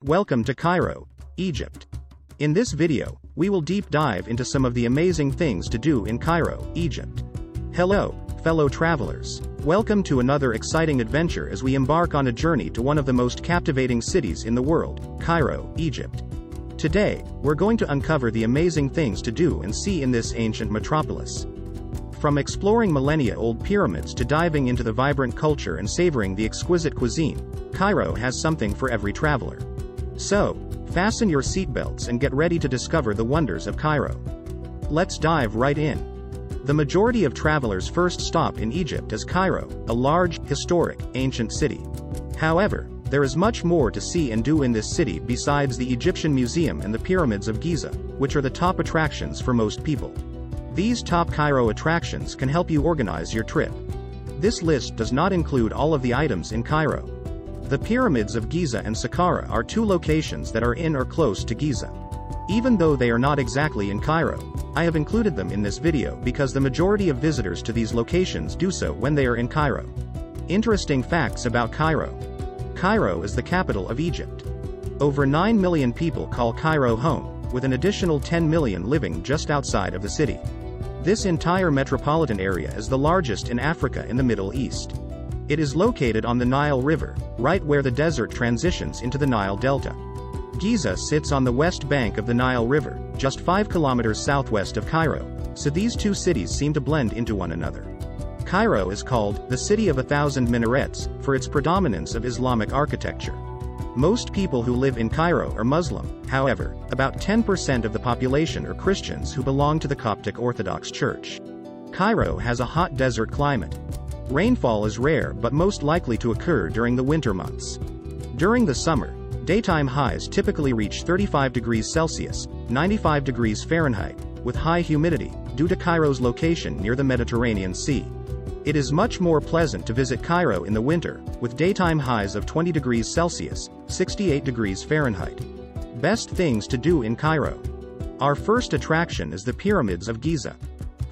Welcome to Cairo, Egypt. In this video, we will deep dive into some of the amazing things to do in Cairo, Egypt. Hello, fellow travelers. Welcome to another exciting adventure as we embark on a journey to one of the most captivating cities in the world, Cairo, Egypt. Today, we're going to uncover the amazing things to do and see in this ancient metropolis. From exploring millennia-old pyramids to diving into the vibrant culture and savoring the exquisite cuisine, Cairo has something for every traveler. So, fasten your seatbelts and get ready to discover the wonders of Cairo. Let's dive right in. The majority of travelers' first stop in Egypt is Cairo, a large, historic, ancient city. However, there is much more to see and do in this city besides the Egyptian Museum and the Pyramids of Giza, which are the top attractions for most people. These top Cairo attractions can help you organize your trip. This list does not include all of the items in Cairo. The Pyramids of Giza and Saqqara are two locations that are in or close to Giza. Even though they are not exactly in Cairo, I have included them in this video because the majority of visitors to these locations do so when they are in Cairo. Interesting facts about Cairo. Cairo is the capital of Egypt. Over 9 million people call Cairo home, with an additional 10 million living just outside of the city. This entire metropolitan area is the largest in Africa and the Middle East. It is located on the Nile River, right where the desert transitions into the Nile Delta. Giza sits on the west bank of the Nile River, just 5 kilometers southwest of Cairo, so these two cities seem to blend into one another. Cairo is called the City of 1,000 Minarets for its predominance of Islamic architecture. Most people who live in Cairo are Muslim, however, about 10% of the population are Christians who belong to the Coptic Orthodox Church. Cairo has a hot desert climate. Rainfall is rare but most likely to occur during the winter months. During the summer, daytime highs typically reach 35 degrees Celsius, 95 degrees Fahrenheit, with high humidity, due to Cairo's location near the Mediterranean Sea. It is much more pleasant to visit Cairo in the winter, with daytime highs of 20 degrees Celsius, 68 degrees Fahrenheit. Best things to do in Cairo. Our first attraction is the Pyramids of Giza.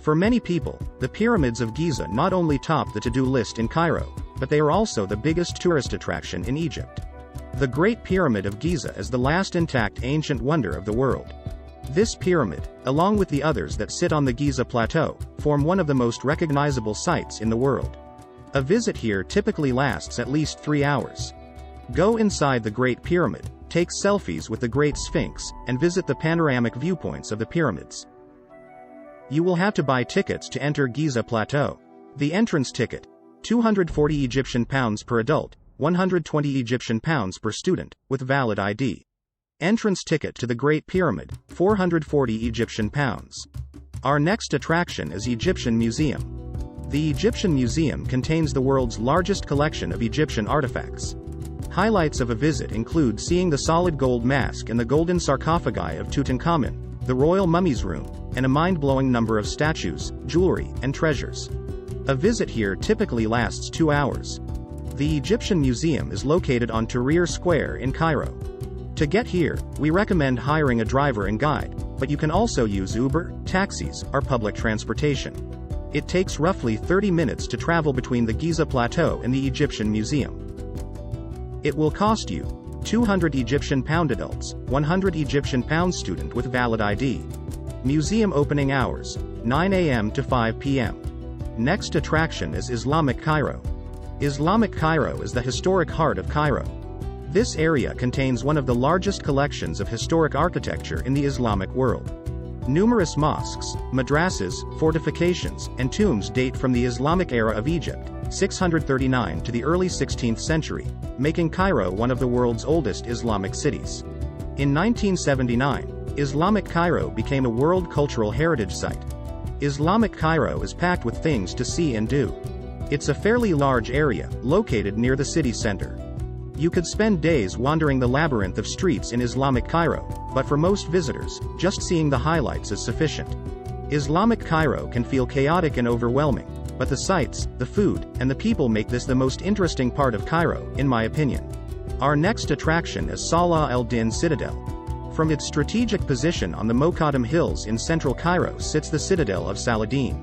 For many people, the Pyramids of Giza not only top the to-do list in Cairo, but they are also the biggest tourist attraction in Egypt. The Great Pyramid of Giza is the last intact ancient wonder of the world. This pyramid, along with the others that sit on the Giza Plateau, form one of the most recognizable sights in the world. A visit here typically lasts at least 3 hours. Go inside the Great Pyramid, take selfies with the Great Sphinx, and visit the panoramic viewpoints of the pyramids. You will have to buy tickets to enter Giza Plateau. The entrance ticket, 240 Egyptian pounds per adult, 120 Egyptian pounds per student, with valid ID. Entrance ticket to the Great Pyramid, 440 Egyptian pounds. Our next attraction is Egyptian Museum. The Egyptian Museum contains the world's largest collection of Egyptian artifacts. Highlights of a visit include seeing the solid gold mask and the golden sarcophagi of Tutankhamun, the royal mummy's room, and a mind-blowing number of statues, jewelry, and treasures. A visit here typically lasts 2 hours. The Egyptian Museum is located on Tahrir Square in Cairo. To get here, we recommend hiring a driver and guide, but you can also use Uber, taxis, or public transportation. It takes roughly 30 minutes to travel between the Giza Plateau and the Egyptian Museum. It will cost you 200 Egyptian pound adults, 100 Egyptian pound student with valid ID. Museum opening hours, 9 a.m. to 5 p.m. Next attraction is Islamic Cairo. Islamic Cairo is the historic heart of Cairo. This area contains one of the largest collections of historic architecture in the Islamic world. Numerous mosques, madrasas, fortifications, and tombs date from the Islamic era of Egypt, 639 to the early 16th century, making Cairo one of the world's oldest Islamic cities. In 1979, Islamic Cairo became a World Cultural Heritage Site. Islamic Cairo is packed with things to see and do. It's a fairly large area, located near the city center. You could spend days wandering the labyrinth of streets in Islamic Cairo, but for most visitors, just seeing the highlights is sufficient. Islamic Cairo can feel chaotic and overwhelming, but the sights, the food, and the people make this the most interesting part of Cairo, in my opinion. Our next attraction is Salah al-Din Citadel. From its strategic position on the Mokattam Hills in central Cairo sits the Citadel of Saladin.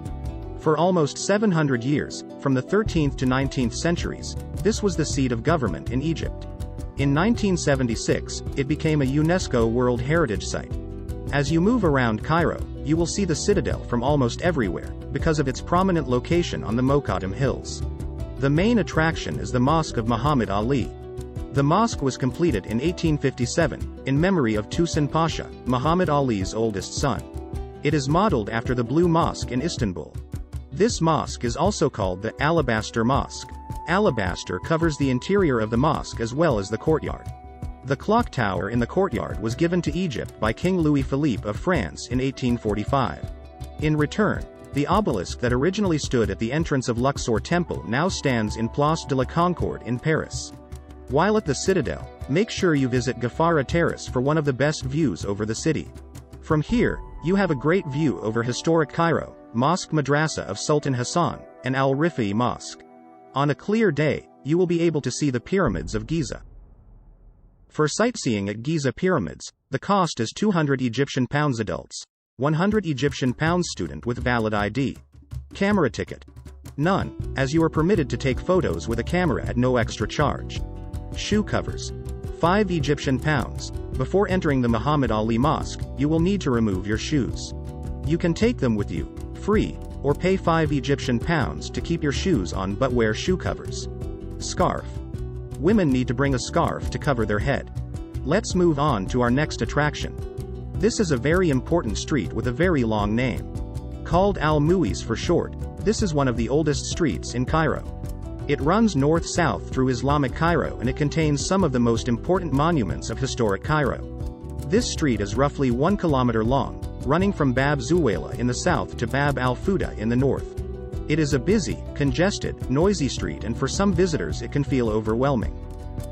For almost 700 years, from the 13th to 19th centuries, this was the seat of government in Egypt. In 1976, it became a UNESCO World Heritage Site. As you move around Cairo, you will see the Citadel from almost everywhere, because of its prominent location on the Mokattam Hills. The main attraction is the Mosque of Muhammad Ali. The mosque was completed in 1857, in memory of Tusun Pasha, Muhammad Ali's oldest son. It is modeled after the Blue Mosque in Istanbul. This mosque is also called the Alabaster Mosque. Alabaster covers the interior of the mosque as well as the courtyard. The clock tower in the courtyard was given to Egypt by King Louis Philippe of France in 1845. In return, the obelisk that originally stood at the entrance of Luxor Temple now stands in Place de la Concorde in Paris. While at the Citadel, make sure you visit Gafara Terrace for one of the best views over the city. From here, you have a great view over historic Cairo, Mosque Madrasa of Sultan Hassan, and Al-Rifa'i Mosque. On a clear day, you will be able to see the Pyramids of Giza. For sightseeing at Giza Pyramids, the cost is 200 Egyptian pounds adults, 100 Egyptian pounds student with valid ID. Camera ticket. None, as you are permitted to take photos with a camera at no extra charge. Shoe covers. 5 Egyptian pounds. Before entering the Muhammad Ali Mosque, you will need to remove your shoes. You can take them with you, free, or pay 5 Egyptian pounds to keep your shoes on but wear shoe covers. Scarf. Women need to bring a scarf to cover their head. Let's move on to our next attraction. This is a very important street with a very long name. Called AlMuis for short, this is one of the oldest streets in Cairo. It runs north-south through Islamic Cairo and it contains some of the most important monuments of historic Cairo. This street is roughly 1 kilometer long, running from Bab Zuwayla in the south to Bab al-Fuda in the north. It is a busy, congested, noisy street and for some visitors it can feel overwhelming.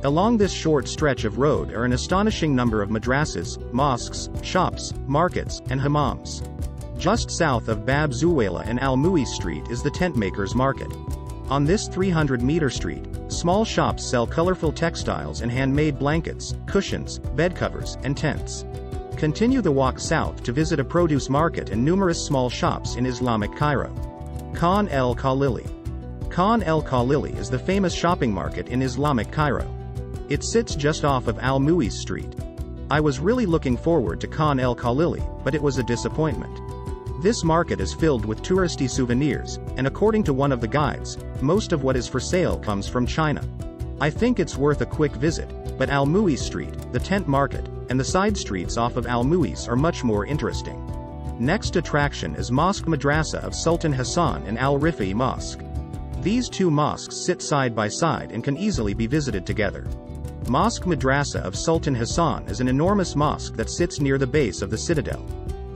Along this short stretch of road are an astonishing number of madrasas, mosques, shops, markets, and hammams. Just south of Bab Zuwayla and AlMuis Street is the Tent Makers Market. On this 300-meter street, small shops sell colorful textiles and handmade blankets, cushions, bed covers, and tents. Continue the walk south to visit a produce market and numerous small shops in Islamic Cairo. Khan elKhalili. Khan elKhalili is the famous shopping market in Islamic Cairo. It sits just off of AlMuis Street. I was really looking forward to Khan elKhalili, but it was a disappointment. This market is filled with touristy souvenirs, and according to one of the guides, most of what is for sale comes from China. I think it's worth a quick visit, but AlMuis Street, the tent market, and the side streets off of AlMuis are much more interesting. Next attraction is Mosque Madrasa of Sultan Hassan and Al-Rifa'i Mosque. These two mosques sit side by side and can easily be visited together. Mosque Madrasa of Sultan Hassan is an enormous mosque that sits near the base of the Citadel.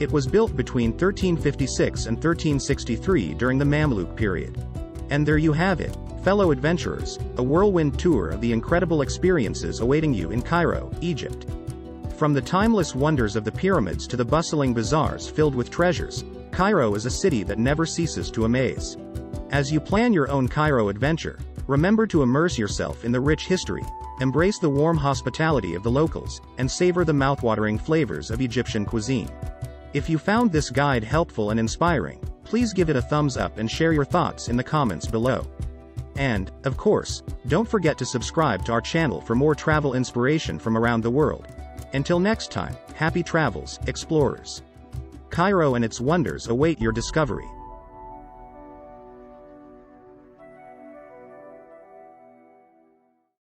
It was built between 1356 and 1363 during the Mamluk period. And there you have it, fellow adventurers, a whirlwind tour of the incredible experiences awaiting you in Cairo, Egypt. From the timeless wonders of the pyramids to the bustling bazaars filled with treasures, Cairo is a city that never ceases to amaze. As you plan your own Cairo adventure, remember to immerse yourself in the rich history, embrace the warm hospitality of the locals, and savor the mouthwatering flavors of Egyptian cuisine. If you found this guide helpful and inspiring, please give it a thumbs up and share your thoughts in the comments below. And, of course, don't forget to subscribe to our channel for more travel inspiration from around the world. Until next time, happy travels, explorers. Cairo and its wonders await your discovery.